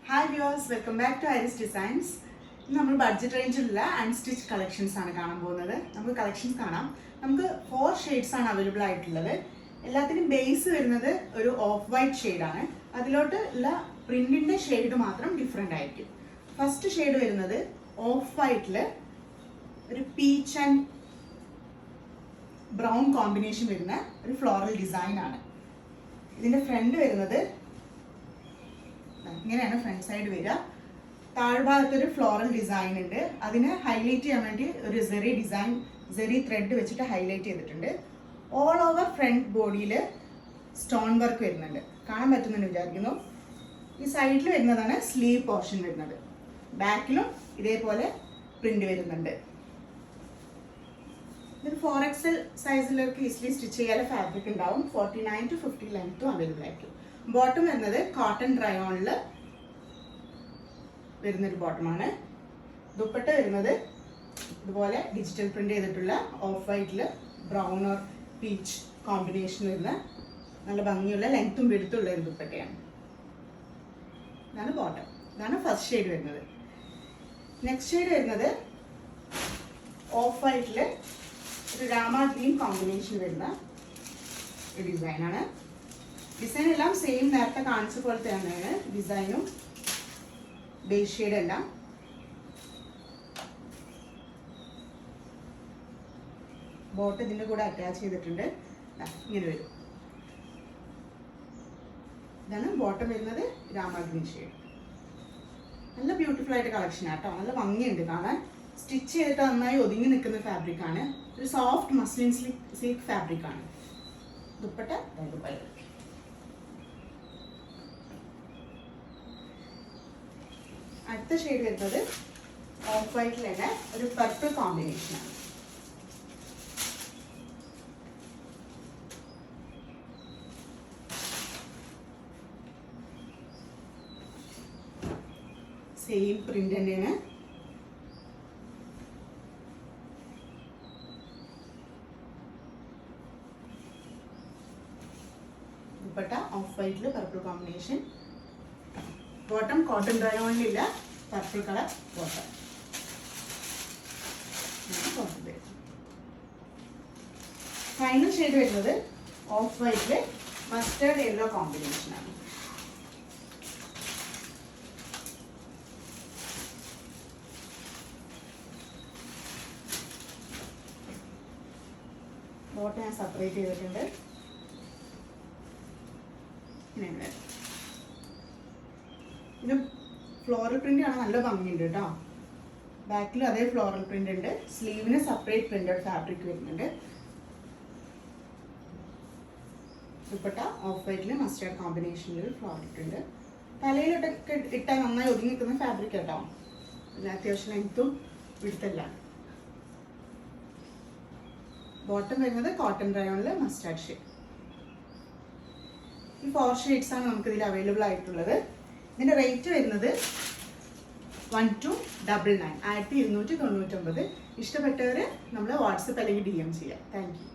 Hi viewers, welcome back to Iris Designs. നമ്മൾ budget റേഞ്ചിലുള്ള unstitch collections ആണ് കാണാൻ പോകുന്നത്. നമുക്ക് കളക്ഷൻസ് കാണാം. നമുക്ക് 4 ഷെയ്ഡ്സ് ആണ് അവൈലബിൾ ആയിട്ടുള്ളത്. എല്ലാത്തിനും ബേസ് വരുന്നത് ഒരു ഓഫ് വൈറ്റ് ഷെയ്ഡാണ്. അതിലോട്ട് ഉള്ള പ്രിന്റിന്റെ ഷെയ്ഡ് മാത്രം ഡിഫറെന്റ് ആയിരിക്കും. ഫസ്റ്റ് ഷെയ്ഡ് വരുന്നത് ഓഫ് വൈറ്റിൽ ഒരു പീച്ച് ആൻഡ് ബ്രൗൺ കോമ്പിനേഷൻ വരുന്ന ഒരു ഫ്ലോറൽ ഡിസൈൻ ആണ്. ഇതിന്റെ ഫ്രണ്ട് വരുന്നത് ഇങ്ങനെയാണ് ഫ്രണ്ട് സൈഡ് വരിക. താഴ്ഭാഗത്തൊരു ഫ്ലോറൽ ഡിസൈൻ ഉണ്ട്. അതിനെ ഹൈലൈറ്റ് ചെയ്യാൻ വേണ്ടി ഒരു സെറി ത്രെഡ് വെച്ചിട്ട് ഹൈലൈറ്റ് ചെയ്തിട്ടുണ്ട്. ഓൾ ഓവർ ഫ്രണ്ട് ബോഡിയിൽ സ്റ്റോൺ വർക്ക് വരുന്നുണ്ട്. കാണാൻ പറ്റുന്നുണ്ട് വിചാരിക്കുന്നു. ഈ സൈഡിൽ വരുന്നതാണ് സ്ലീവ് പോർഷൻ വരുന്നത്. ബാക്കിലും ഇതേപോലെ പ്രിന്റ് വരുന്നുണ്ട്. ഇതൊരു 4XL സൈസിലേക്ക് ഈസിലി സ്റ്റിച്ച് ചെയ്യാൻ ഫാബ്രിക് ഉണ്ടാവും. 49 to 50 ലെങ്ത്തും അവൈലബിൾ ആയിരിക്കും. ബോട്ടം വരുന്നത് കോട്ടൺ റയോണിൽ വരുന്നൊരു ബോട്ടമാണ്. ദുപ്പട്ട വരുന്നത് ഇതുപോലെ ഡിജിറ്റൽ പ്രിന്റ് ചെയ്തിട്ടുള്ള ഓഫ് വൈറ്റിൽ ബ്രൗൺ ഓർ പീച്ച് കോമ്പിനേഷൻ വരുന്ന നല്ല ഭംഗിയുള്ള ലെങ്ത്തും വെടുത്തുള്ള ഒരു ദുപ്പട്ടയാണ്. ഇതാണ് ബോട്ടം. ഇതാണ് ഫസ്റ്റ് ഷെയ്ഡ് വരുന്നത്. നെക്സ്റ്റ് ഷെയ്ഡ് വരുന്നത് ഓഫ് വൈറ്റിൽ ഒരു രാമ ഗ്രീൻ കോമ്പിനേഷൻ വരുന്ന ഒരു ഡിസൈനാണ്. ഡിസൈൻ എല്ലാം സെയിം നേരത്തെ കാണിച്ച പോലെ തന്നെയാണ് ഡിസൈനും ബേസ് ഷെയ്ഡ് എല്ലാം. ബോട്ട് ഇതിൻ്റെ കൂടെ അറ്റാച്ച് ചെയ്തിട്ടുണ്ട്. ഇങ്ങനെ വരും. ഇതാണ് ബോട്ടം വരുന്നത് രാമ ഗ്രീൻ ഷെയ്ഡ്. നല്ല ബ്യൂട്ടിഫുൾ ആയിട്ട് കളക്ഷൻ ആട്ടോ. നല്ല ഭംഗിയുണ്ട് കാണാൻ. സ്റ്റിച്ച് ചെയ്തിട്ട് നന്നായി ഒതുങ്ങി നിൽക്കുന്ന ഫാബ്രിക് ആണ്. ഒരു സോഫ്റ്റ് മസ്ലിൻ സിൽക്ക് ഫാബ്രിക് ആണ്. ദുപ്പട്ട ഇതുപോലെ. അടുത്ത ഷെയ്ഡ് വരുന്നത് ഓഫ് വൈറ്റിൽ തന്നെ ഒരു പർപ്പിൾ കോമ്പിനേഷനാണ്. സെയിം പ്രിന്റ് തന്നെയാണ്. ദുപ്പട്ട ഓഫ് വൈറ്റിൽ പർപ്പിൾ കോമ്പിനേഷൻ. ബോട്ടം കോട്ടൺ റയോണിലില്ല purple colour bottom. Final shade വരുന്നത് ഓഫ് വൈറ്റിൽ മസ്റ്റേർഡ് യെല്ലോ കോമ്പിനേഷനാണ്. ബോട്ടം ഞാൻ സെപ്പറേറ്റ് ചെയ്തിട്ടുണ്ട്. ഇത് ഫ്ലോറൽ പ്രിന്റ് ആണ്. നല്ല ഭംഗിയുണ്ട് കേട്ടോ. ബാക്കിൽ അതേ ഫ്ലോറൽ പ്രിന്റ് ഉണ്ട്. സ്ലീവിന് സെപ്പറേറ്റ് പ്രിന്റഡ് ഫാബ്രിക് വരുന്നുണ്ട്. ദുപ്പട്ട ഓഫ് വൈറ്റിൽ മസ്റ്റേർഡ് കോമ്പിനേഷനിൽ ഫ്ലോറൽ പ്രിന്റ്. തലയിലൊക്കെ ഇട്ടാൽ നന്നായി ഒതുങ്ങി നിൽക്കുന്ന ഫാബ്രിക് കേട്ടോ. പിന്നെ അത്യാവശ്യം ലെങ്ത്തും വിടുത്തല്ല. ബോട്ടം വരുന്നത് കോട്ടൺ റയോണിൽ മസ്റ്റാർഡ് ഷെയ്ഡ്. ഈ 4 ഷെയ്ഡ്സ് ആണ് നമുക്കിതിൽ അവൈലബിൾ ആയിട്ടുള്ളത്. ഇതിൻ്റെ റേറ്റ് വരുന്നത് 1299 1299. ഇഷ്ടപ്പെട്ടവർ നമ്മൾ വാട്സപ്പ് അല്ലെങ്കിൽ DM ചെയ്യാം. Thank you.